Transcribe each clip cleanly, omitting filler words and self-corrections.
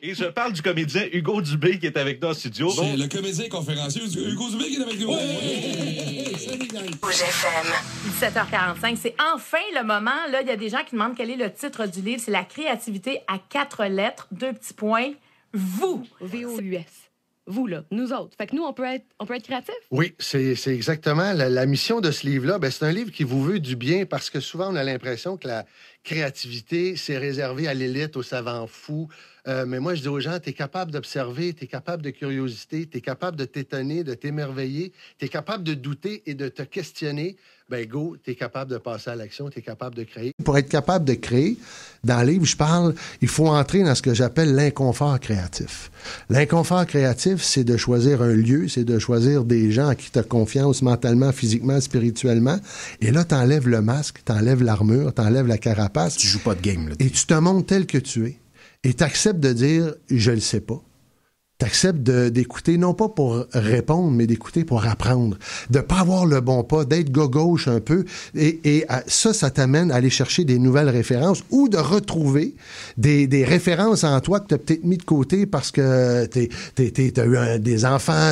Et je parle du comédien Hugo Dubé qui est avec nous en studio. C'est le comédien conférencier Hugo Dubé qui est avec nous. Rouge FM. 17h45, c'est enfin le moment. Là, il y a des gens qui demandent quel est le titre du livre. C'est La créativité à 4 lettres, 2 petits points. Vous. VOUS. Vous, là, nous autres. Fait que nous, on peut être créatifs. Oui, c'est exactement la mission de ce livre-là. Ben, c'est un livre qui vous veut du bien parce que souvent, on a l'impression que la créativité, c'est réservé à l'élite, aux savants fous. Mais moi, je dis aux gens, tu es capable d'observer, tu es capable de curiosité, tu es capable de t'étonner, de t'émerveiller, tu es capable de douter et de te questionner. Ben go, tu es capable de passer à l'action, tu es capable de créer. Pour être capable de créer, dans le livre, je parle, il faut entrer dans ce que j'appelle l'inconfort créatif. L'inconfort créatif, c'est de choisir un lieu, c'est de choisir des gens à qui tu as confiance mentalement, physiquement, spirituellement. Et là, tu enlèves le masque, tu enlèves l'armure, tu enlèves la carapace. Tu joues pas de game, là. Et tu te montres tel que tu es. Et tu acceptes de dire « je le sais pas ». Tu acceptes d'écouter, non pas pour répondre, mais d'écouter pour apprendre. De pas avoir le bon pas, d'être gauche un peu. Et ça t'amène à aller chercher des nouvelles références ou de retrouver des références en toi que tu as peut-être mis de côté parce que t'as eu des enfants,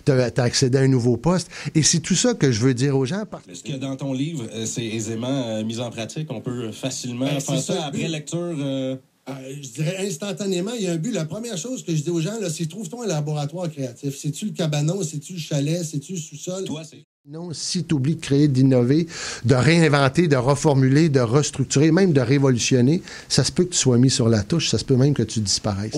t'as accédé à un nouveau poste. Et c'est tout ça que je veux dire aux gens. Ce qu'il y a dans ton livre, c'est aisément mis en pratique. On peut facilement faire ça après lecture... Je dirais instantanément, il y a un but. La première chose que je dis aux gens, là, c'est trouve-toi un laboratoire créatif. C'est-tu le cabanon, c'est-tu le chalet, c'est-tu le sous-sol? Toi, c'est... Non, si tu oublies de créer, d'innover, de réinventer, de reformuler, de restructurer, même de révolutionner, ça se peut que tu sois mis sur la touche, ça se peut même que tu disparaisses.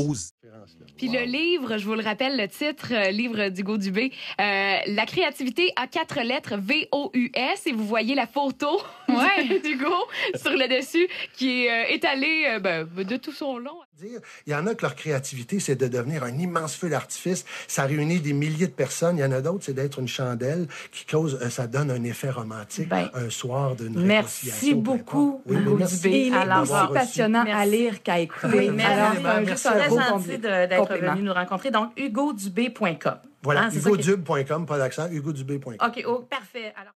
Puis le livre, je vous le rappelle, le titre, livre d'Hugo Dubé, La créativité à 4 lettres, VOUS, et vous voyez la photo d'Hugo sur le dessus qui est étalée de tout son long. Il y en a que leur créativité, c'est de devenir un immense feu d'artifice. Ça réunit des milliers de personnes. Il y en a d'autres, c'est d'être une chandelle qui cause, ça donne un effet romantique un soir d'une réconciliation. Merci beaucoup, Hugo Dubé. Alors, c'est passionnant à lire qu'à écouter. Alors, juste très gentil d'être venu nous rencontrer. Donc, hugodubé.com. Voilà, hugodube.com, pas d'accent, hugodubé.com. OK, parfait. Alors...